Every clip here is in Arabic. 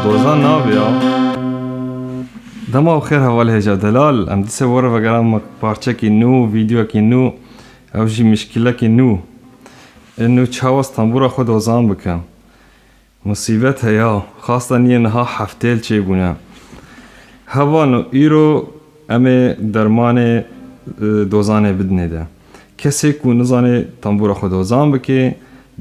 دوزان نابیا دما خیر حواله هجا دلال ام دیسه وره وگرام پارچه کی نو ویدیو کی نو او جی مشکله کی نو انو چاوست تنبورا خود دوزان بکم مصیبت هیا خاصة نیه نها حفتیل چه بونه هوانو ایرو امه درمان دوزانه بدنه ده کسی کو نزانه تنبورا خود دوزان بکه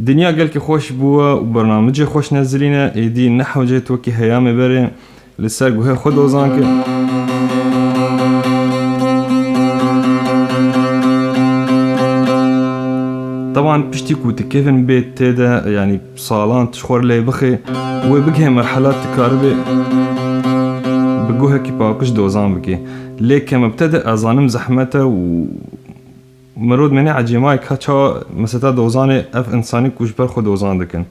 دنیا گل که خوش بوه و برنامج خوش نزلینه ایدی نحو جه تو که هیامه بره لسر گوه خود دوزان که طبعا بشتي كوت كيفن بيت تيدا يعني صالان تشخور لي بخي وبقى مرحلات تكاربي بقوها كي باكش دوزان بكي ليك مبتدأ أظانم زحمته ومرود مني عجيماي كاتشا مستا دوزاني اف انساني كوش برخو دوزان دكن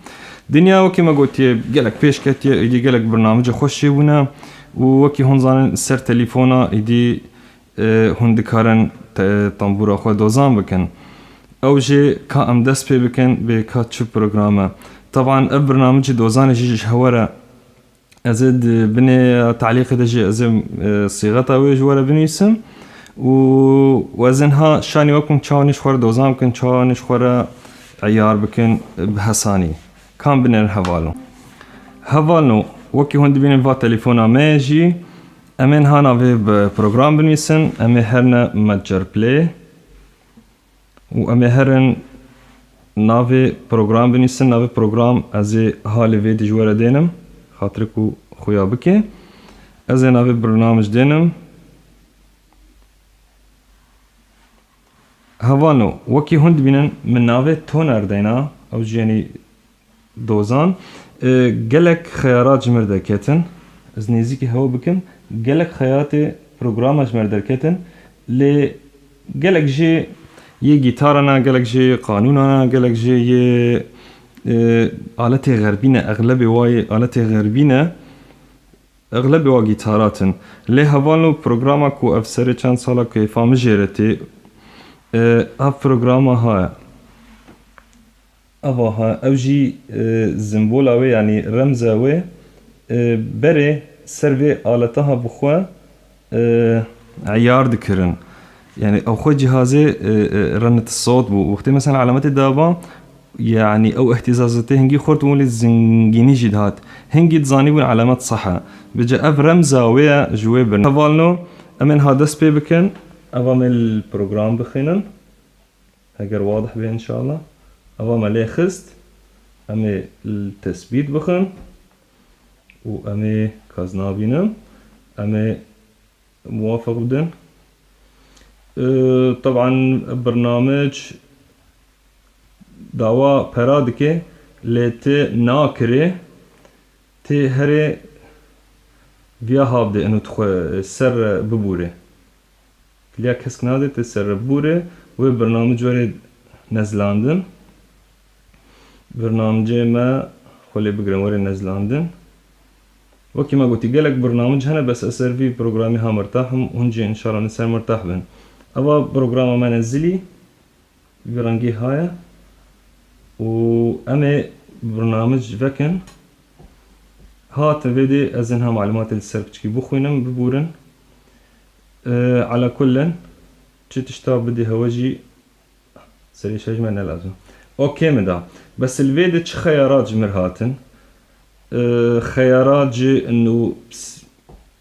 دنيا وكي ما قلتي قالك بيش كاتي يدي قالك برنامج خوشي بنا وكي هون زانن سر تليفونا يدي هون دكارن طنبورا خو دوزان بكن او جي كا ام دست بي بكن بكا تشو بروغراما طبعا البرنامج دوزان جيش هورا ازد بني تعليق دجي ازم صيغتها ويج ورا بني اسم وزنها شاني وكم تشانش خور دوزان كن تشانش خور عيار بكن بحساني كان بني الهوالو هوالو وكي هون بين فا تليفونا ماجي امن هانا في بروغرام بنيسن امي هرنا متجر بلاي وامي هرن نافي بروغرام بنيسن نافي بروغرام ازي هالي فيدي جوارا دينم خاطركو خويا بكي ازي نافي برنامج دينم هوانو وكي هون بينن من نافي تونر دينا او جيني دوزان جلك خيارات جمر دركتن از نزيكي هوا بكم جلك خيارات برنامج جمر دركتن ل جلك جي يه جيتارنا جلك جي قانوننا جلك جي يه آلات غربية أغلب واي آلات غربية أغلب واي جيتاراتن ل هوانو برنامج كو أفسر چند سالا كي فام جيرتي اف برنامج ها أوها أوجي زنبولاوي يعني رمزاوي بري سيرفي آلتها بخوا عيار دكرن يعني أو خو جهازي رنة الصوت بو وقت مثلا علامات الدابا يعني أو اهتزازته هنجي خورت مولي زنجيني جدهات هنجي تزانيبون علامات صحة بجا أف رمزاوي جوي برن هفالنو أمن هادس بي بكن أفامل البروغرام بخينن هاجر واضح بيه إن شاء الله أوام ليه خست أمي التثبيت بخن وأمي كازنابينم أمي موافق بدن طبعا برنامج دعوة برادكي لتي ناكري تي هري فيا هابدي انو تخو سر ببوري ليا كسك نادي تي سر ببوري وبرنامج وري نزلاندن برنامجي ما خلي بقرموري نزلاندن وكما قلت قالك برنامج هنا بس أسر في برنامجي ها مرتاح ونجي إن شاء الله نسير مرتاح بن أبا برنامج ما نزلي برنجي هاي وأنا برنامج فكن هات فيدي أزنها معلومات السرب كي بخوينم ببورن على كل شي تشتاق بدي هواجي سري شاج ما لازم اوكي مدا بس الفيديو تش خيارات جمر هاتن خيارات جي انه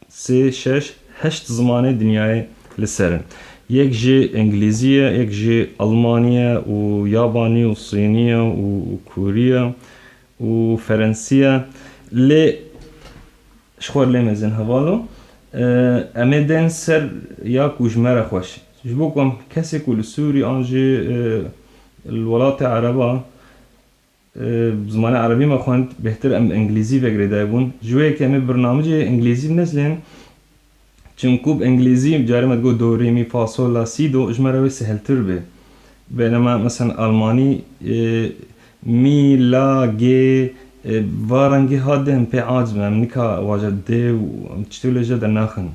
سي شش هشت زمانه دنياي للسرن يك جي إنجليزية، يك جي ألمانية ويابانية وصينية وكورية وفرنسية. لي شخور لي مزن هفالو أمدن سر ياك وجمرة خوش جبوكم كسك والسوري أنجي الولايات العربية بزمان عربي ما خوانت بهتر ام انجليزي فكرة دايبون جوه كمي برنامج انجليزي بنزلين چونكو بانجليزي بجاري ما تقول دو ري مي فا صول لا سي دو اجمره سهل تربه. بينما مثلا الماني مي لا جي وارنجي هادهم بي عاجمه منكا واجد دي وتشتول جد ناخن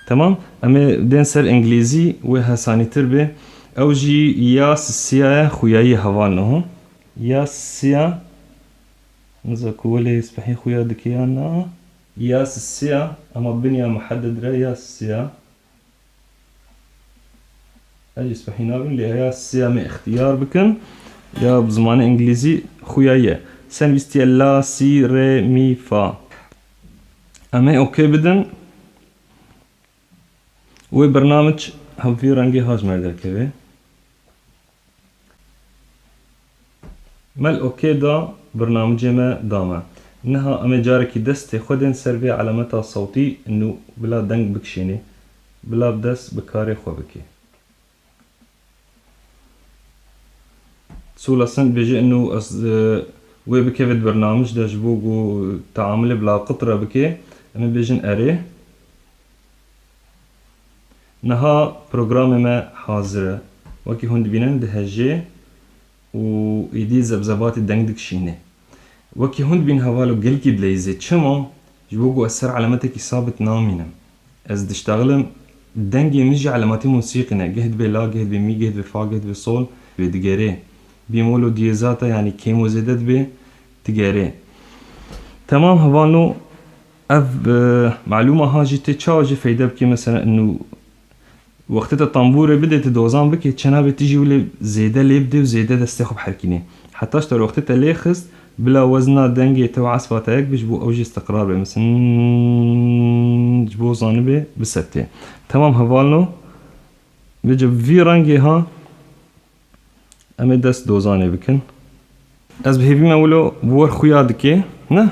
تمام. اما بدين سر انجليزي وهساني تربه او جي ياس السيايا خوياي هوالنهم ياسيا نزكولي يسبحي خويا دكيانا ياس السيا اما بنيا محدد را ياسيا اجي يسبحي نابن اللي ياسيا من اختيار بكن يا بزمان انجليزي خويايا سن بيستي لا سي ري مي فا اما اوكي بدن وبرنامج هم في رنجي هاج مردل كيفي مال اوكي دا برنامج ما داما انها اما جاركي دستي خدن سربي علامتها الصوتي انه بلا دنگ بكشيني بلا بدس بكاري خو بكي سولا سند بيجي انه وي بكيفت برنامج دا جبوغو تعامل بلا قطرة بكي اما بيجن اريه نها برنامج ما حاضرة وكي هند بينن دهجي ويدي زبزبات الدنگدك شينه وكي هند بين هوالو قلكي بليزي تشمو جبوغو أثر علامتك إصابة نامينم از دشتغلم دنگي مجي علاماتي موسيقينا جهد بلا جهد بمي جهد بفا جهد بصول بدقاري بيمولو ديزاتا يعني كيمو زدت بي تقاري تمام. هوالو اف معلومة هاجي تشاوجي فايدة بكي مثلا انو وقت الطنبورة بدأت دوزان بكي تشنا بتيجي ولا زيادة ليبدي وزيادة دستخب حركيني حتى اشتر وقت الليخس بلا وزنا دنجي تو عصفاتك بجبو اوجي استقرار بي مثلا جبو زانبي بسبتي تمام. هفالنو بجب في رنجي ها امي دست دوزاني بكن از بهيبي ما ولو بور خويا دكي نه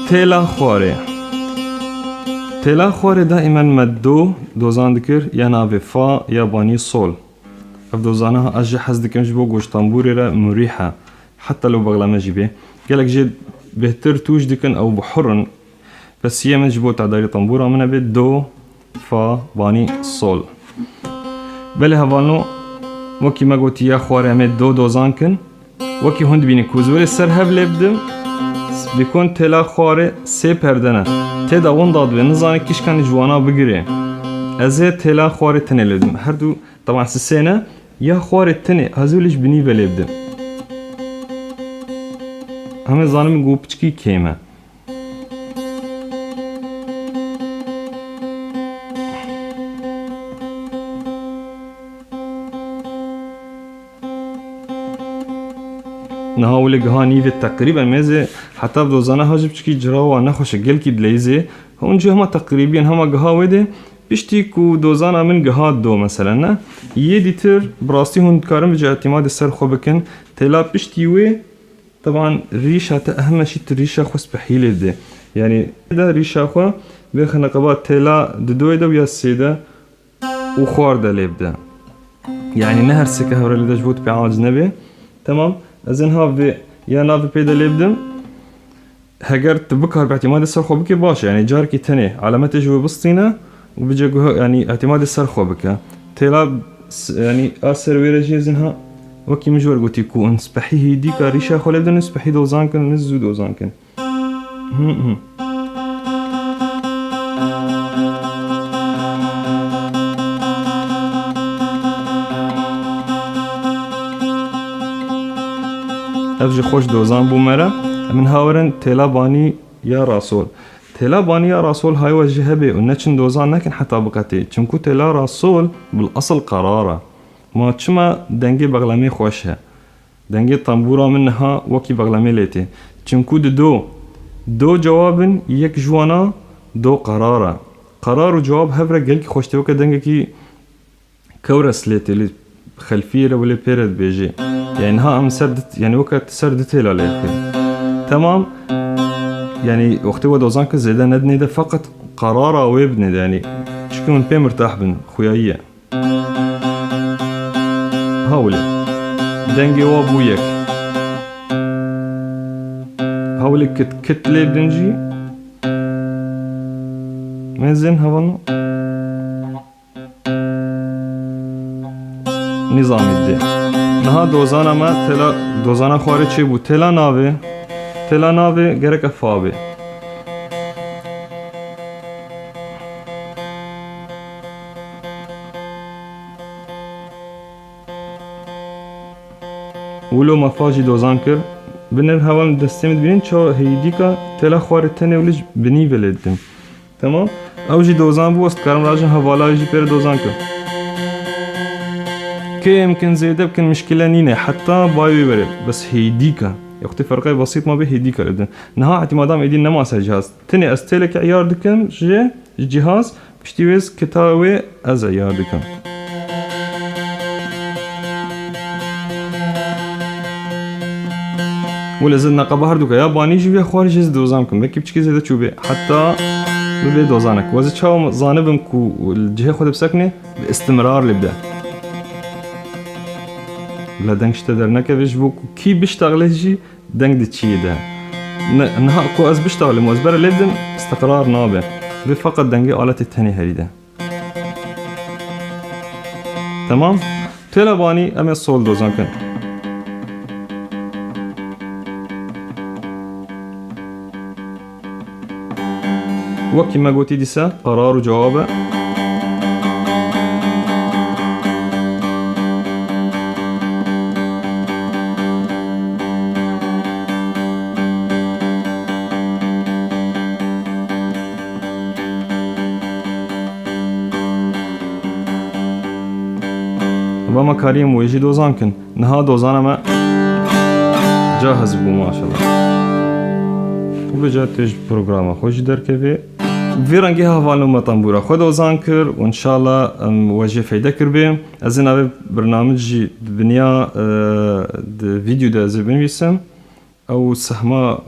تيلا خواري تلا خواره دائما مدو دوزان دكر يا نافي فا يا باني صول اف دوزانها اجي حز دكم جبو گوش طنبوري را مريحة حتى لو بغلا جيبه قالك جد بهتر توج دكن او بحرن بس هي من جبو تعداري طنبورة من بيت دو فا باني صول بله هفالنو وكي ما قلت يا خواره همه دو دوزان كن وكي هند بيني كوزوري سر هف لبدم بيكون تلا خواره سي پردنه تدا ون داد به نزانه کیش کنی جوانا بگیره از تلا خواره تنه لبدم هر دو طبعا سسینه یا خواره تنه هزولش بنی ولبدم همه زانم گو پچکی کیمه نهاولي جهاني في تقريبا ميزه حتى بدوزانا هاجب تشكي جراوا نخوش جلكي بليزه هون جو هما تقريبا هما جهاوده بيشتي كو دوزانا من جهاد دو مثلا يديتر براستي هون كارم بجا اعتماد السر خو بكن تلا بيشتي وي طبعا ريشه اهم شيء الريشه خو سبحيله ده يعني ده ريشه خو بخنا قبات تلا ددويده ويا السيده وخوار ده لبده يعني نهر سكه اللي ده جبوت بعاج نبي تمام. ازن هاف يا ناف بيدا لبدم هجرت بكر باعتماد السرخو بكي باش يعني جاركي تاني علامات جوا بسطينة وبيجي يعني اعتماد السرخو بكا تلاب يعني ارسل ويرجي زنها وكي مجور قلت يكون سبحي ديكا ريشا خو لبدن سبحي دوزان كن نزو دوزان كن افجي خوش دوزان بو مرا من هاورن تلا باني يا راسول تلا باني يا راسول هاي وجهه بي ونچن دوزان لكن حتى بقتي چونكو تلا راسول بالاصل قراره ما چما دنگي بغلامي خوشها دنگي طنبورا منها وكي بغلامي ليتي چونكو دو جوابن يك جوانا دو قراره قرار و جواب هفره گل کی خوشتو که دنگه کی كورس لي خلفية ولا بيرد بيجي يعني ها ام سردت يعني وقت سردت له عليه تمام يعني وقت هو دوزان كزيدا ندني ده فقط قراره وابن يعني شكون بي مرتاح بن خويايه هاولي دنجي وابويك هاولي كت لي بنجي ما زين هونو نظام الدين نها دوزانا ما تلا دوزانا خواري چي بو تلا ناوي گرك افابي ولو مفاجي دوزان كر بنر هوان دستمد بینین چا هيديكا تلا خواري تنه ولج بني بلدم تمام اوجي دوزان بو است كرم راجن حوالا يجي بير دوزان كر كي يمكن زيادة يمكن مشكلة نينة حتى بايوي بريب بس هيديكا يختي فرق بسيط ما به هيديكا لدن نها اعتمادام ايدين نماسة جهاز تني استيلك عيار دكم جهاز بشتيوز كتاوي از عيار دكم ولا زدنا قبهر دوكا ياباني جوية خوارج از دوزانكم بكي بچكي زيادة چوبه حتى ببي دوزانك وزي چاو زانبم كو الجهة خود بسكنه باستمرار لبدا لا دنگ شتدر نكفيش بو كي بيشتغل جي دنگ دي تشي ده نها كو از بيشتغل موزبر لدم استقرار نابه بفقط دنگي آلة التاني هريده تمام تلا باني امي الصول دوزان كن وكي ما قوتي ديسا قرار وجوابه وما كريم ويجي دوزان كن نها دوزانا ما جاهز بو ما شاء الله وبجا تيج بروغراما خوش دركبي في رنگها هوالو ما طنبورا خود دوزان كر وان شاء الله وجه فايدة كربي ازين اوه برنامج دنيا فيديو دا زبين بيسم او سهما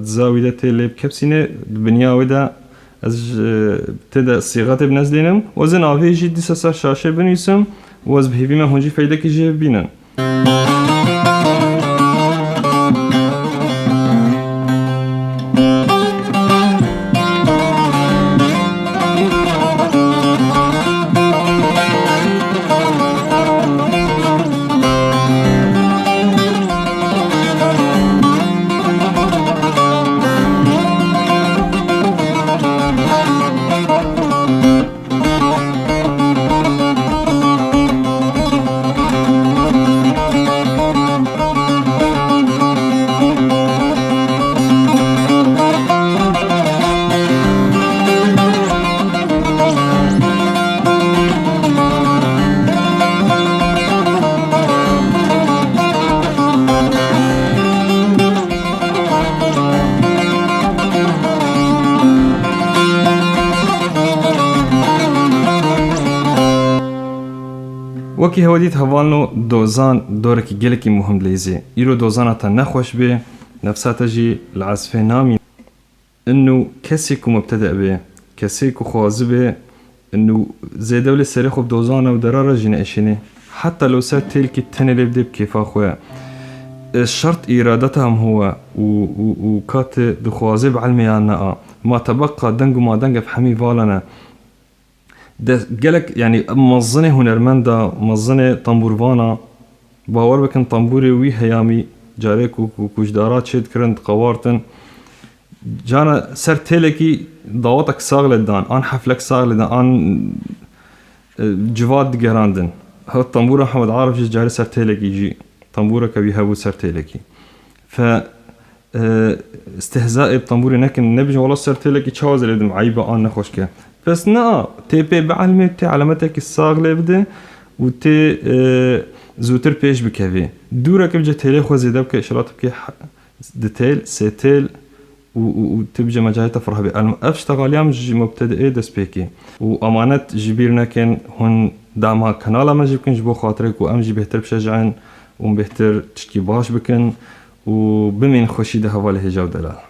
تزاويدة تيليب كبسينة بنيا ودا از تدا صيغات بنزلينم وزين اوه يجي ديسا شاشة بنيسم واز بهيبي ما هونجي فايدة كي جيه بينن وكي هوديت هوالنو دوزان دوركي جلكي مهم ليزي يرو دوزاناتا نخوش بي نفساتا جي العزفة نامي انو كسيكو مبتدأ بي كسيكو خواز بي انو زي دولة سريخو بدوزانا ودرارة جينا اشيني حتى لو سات تلكي التاني اللي بدي بكيفا خويا الشرط إرادتهم هو وكات دخوازي بعلميانا ما تبقى دنگو ما دنگ بحمي فالنا ده جالك يعني مزنة هنرمندا مزنة طنبورفانا باور بكن طنبوري وي هيامي جاريك وكوجدارات شد كرند قوارتن جانا سر تلكي ضواتك ساغل دان ان حفلك ساغل دان ان جواد جراندن هو الطنبورة محمد عارف جاري سر تلكي يجي طنبورة كبي هبو سر تلكي ف استهزاء بطنبوري لكن نبي والله سر تلكي تشاوز لدم عيبة ان نخوش بس نا تي بعلمي تي علامتك الصاغلة بده وتي زوتر بيش بكافي دورك بجا تيلي خو زيدا بك اشارات بك ديتيل سيتيل وتبجي مجال تفرح بي اشتغل يام جي مبتدئ دس بيكي وامانات جبيرنا كان هون دعمها كنالا ما جيبكن جبو خاطرك وام جي بهتر بشجعن وبهتر تشكي باش بكن وبمن خوشي ده هواله هجاو دلال